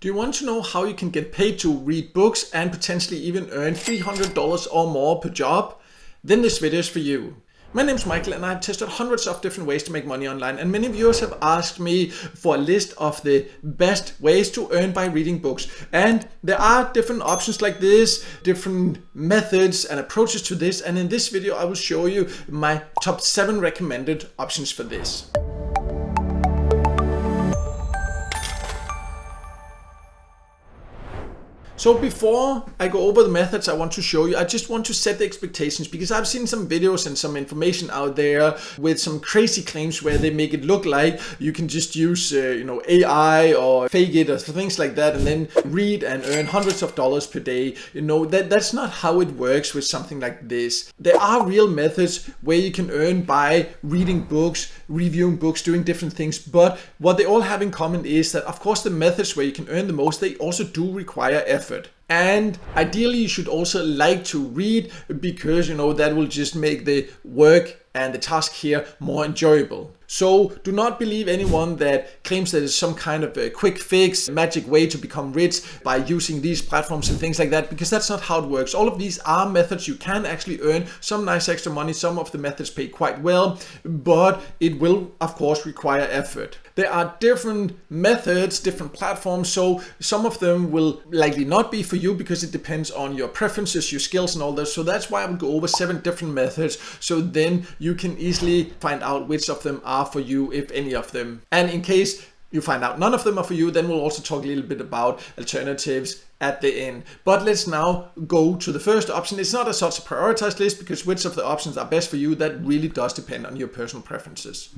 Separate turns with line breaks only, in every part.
Do you want to know how you can get paid to read books and potentially even earn $300 or more per job? Then this video is for you. My name is Michael and I've tested hundreds of different ways to make money online, and many viewers have asked me for a list of the best ways to earn by reading books. And there are different options like this, different methods and approaches to this, and in this video I will show you my top 7 recommended options for this. So before I go over the methods I want to show you, I just want to set the expectations, because I've seen some videos and some information out there with some crazy claims where they make it look like you can just use AI or fake it or things like that and then read and earn hundreds of dollars per day. That's not how it works with something like this. There are real methods where you can earn by reading books, reviewing books, doing different things, but what they all have in common is that, of course, the methods where you can earn the most, they also do require effort. And ideally you should also like to read, because that will just make the work and the task here more enjoyable. So do not believe anyone that claims that it's some kind of a quick fix, magic way to become rich by using these platforms and things like that, because that's not how it works. All of these are methods you can actually earn some nice extra money. Some of the methods pay quite well, but it will of course require effort. There are different methods, different platforms, so some of them will likely not be for you because it depends on your preferences, your skills and all that. So that's why I will go over 7 different methods, so then you can easily find out which of them are for you, if any of them. And in case you find out none of them are for you, then we'll also talk a little bit about alternatives at the end. But let's now go to the first option. It's not such a prioritized list, because which of the options are best for you, that really does depend on your personal preferences.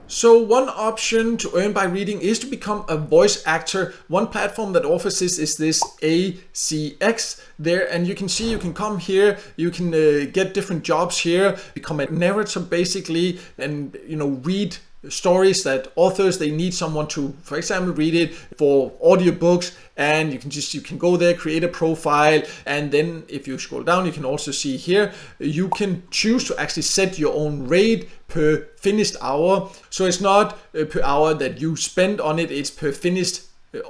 So one option to earn by reading is to become a voice actor. One platform that offers this is this ACX there, and you can see you can come here, you can get different jobs here, become a narrator basically, and read stories that authors, they need someone to, for example, read it for audiobooks, and you can go there, create a profile, and then if you scroll down you can also see here you can choose to actually set your own rate per finished hour. So it's not per hour that you spend on it, it's per finished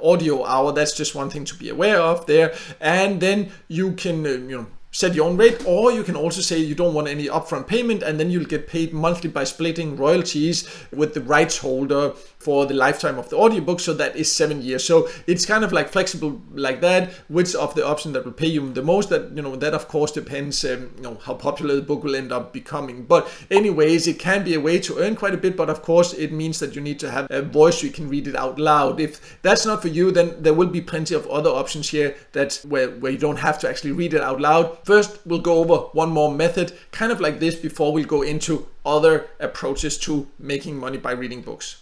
audio hour. That's just one thing to be aware of there. And then you can set your own rate, or you can also say you don't want any upfront payment, and then you'll get paid monthly by splitting royalties with the rights holder for the lifetime of the audiobook. So that is 7 years. So it's kind of like flexible like that. Which of the option that will pay you the most, that that of course depends how popular the book will end up becoming. But anyways, it can be a way to earn quite a bit, but of course it means that you need to have a voice so you can read it out loud. If that's not for you, then there will be plenty of other options here that where you don't have to actually read it out loud. First, we'll go over one more method, kind of like this, before we go into other approaches to making money by reading books.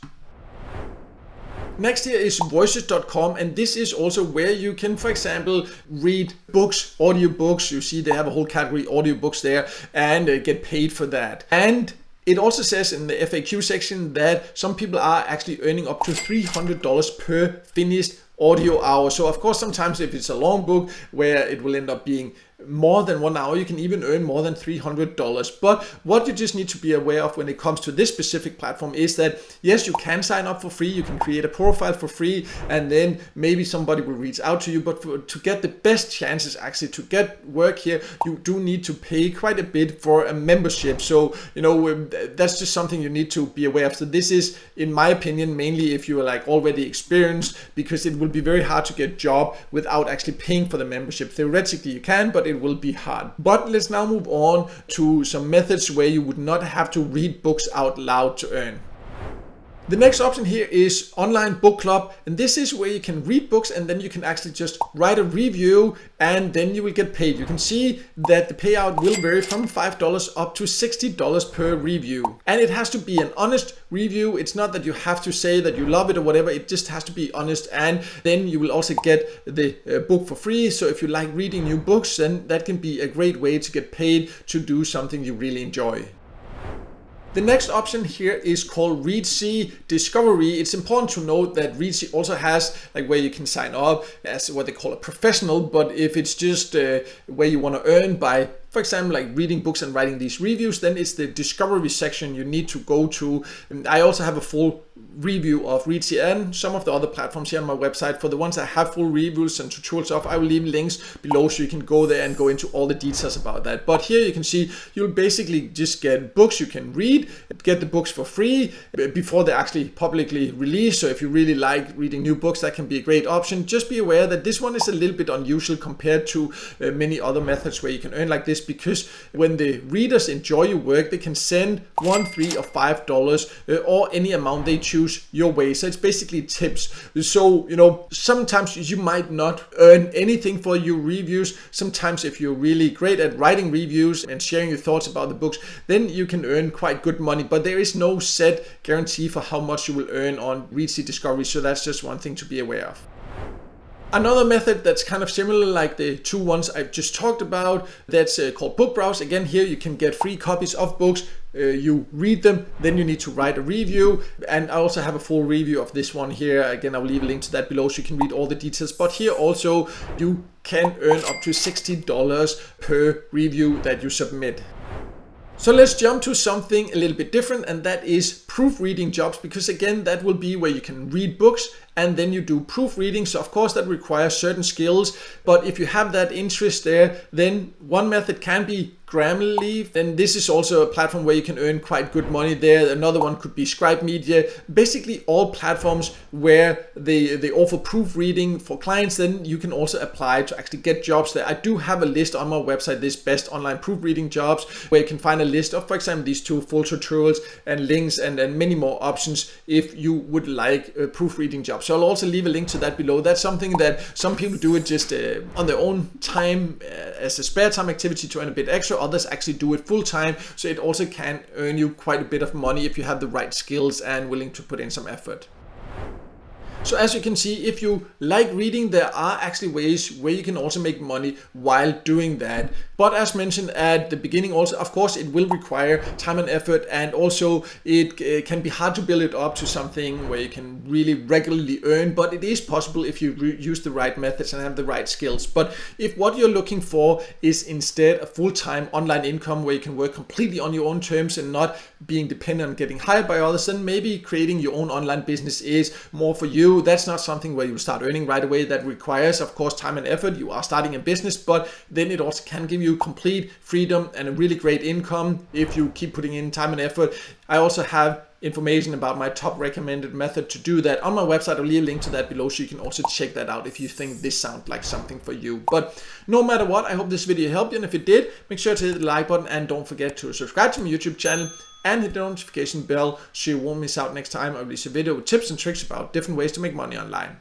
Next here is voices.com, and this is also where you can, for example, read books, audiobooks. You see they have a whole category, audiobooks there, and get paid for that. And it also says in the FAQ section that some people are actually earning up to $300 per finished audio hour. So of course sometimes if it's a long book where it will end up being more than 1 hour, you can even earn more than $300. But what you just need to be aware of when it comes to this specific platform is that yes, you can sign up for free, you can create a profile for free, and then maybe somebody will reach out to you. But to get the best chances actually to get work here, you do need to pay quite a bit for a membership. So that's just something you need to be aware of. So this is, in my opinion, mainly if you are like already experienced, because it will be very hard to get a job without actually paying for the membership. Theoretically you can, but it will be hard. But let's now move on to some methods where you would not have to read books out loud to earn. The next option here is online book club, and this is where you can read books and then you can actually just write a review and then you will get paid. You can see that the payout will vary from $5 up to $60 per review, and it has to be an honest review. It's not that you have to say that you love it or whatever, it just has to be honest, and then you will also get the book for free. So if you like reading new books, then that can be a great way to get paid to do something you really enjoy. The next option here is called Reedsy Discovery. It's important to note that Reedsy also has like where you can sign up as what they call a professional, but if it's just where you want to earn by for example, like reading books and writing these reviews, then it's the discovery section you need to go to. And I also have a full review of Reedsy and some of the other platforms here on my website. For the ones I have full reviews and tutorials of, I will leave links below so you can go there and go into all the details about that. But here you can see you'll basically just get books you can read, get the books for free before they're actually publicly released. So if you really like reading new books, that can be a great option. Just be aware that this one is a little bit unusual compared to many other methods where you can earn like this, because when the readers enjoy your work, they can send $1, $3, or $5 or any amount they choose your way. So it's basically tips. So, you know, sometimes you might not earn anything for your reviews. Sometimes if you're really great at writing reviews and sharing your thoughts about the books, then you can earn quite good money, but there is no set guarantee for how much you will earn on Reedsy Discovery. So that's just one thing to be aware of. Another method that's kind of similar like the two ones I've just talked about, that's called Book Browse. Again, here you can get free copies of books. You read them, then you need to write a review. And I also have a full review of this one here. Again, I'll leave a link to that below so you can read all the details. But here also you can earn up to $60 per review that you submit. So let's jump to something a little bit different, and that is proofreading jobs, because again, that will be where you can read books and then you do proofreading. So of course that requires certain skills, but if you have that interest there, then one method can be Grammarly. Then this is also a platform where you can earn quite good money there. Another one could be Scribe Media. Basically all platforms where they offer proofreading for clients, then you can also apply to actually get jobs there. I do have a list on my website, this best online proofreading jobs, where you can find a list of, for example, these two full tutorials and links and many more options if you would like proofreading jobs. So I'll also leave a link to that below. That's something that some people do it just on their own time as a spare time activity to earn a bit extra. Others actually do it full time, so it also can earn you quite a bit of money if you have the right skills and willing to put in some effort. So as you can see, if you like reading, there are actually ways where you can also make money while doing that. But as mentioned at the beginning also, of course, it will require time and effort, and also it can be hard to build it up to something where you can really regularly earn, but it is possible if you use the right methods and have the right skills. But if what you're looking for is instead a full-time online income where you can work completely on your own terms and not being dependent on getting hired by others, then maybe creating your own online business is more for you. That's not something where you start earning right away. That requires, of course, time and effort. You are starting a business, but then it also can give you complete freedom and a really great income if you keep putting in time and effort. I also have information about my top recommended method to do that on my website. I'll leave a link to that below so you can also check that out if you think this sounds like something for you. But no matter what, I hope this video helped you, and if it did, make sure to hit the like button and don't forget to subscribe to my YouTube channel and hit the notification bell so you won't miss out next time I release a video with tips and tricks about different ways to make money online.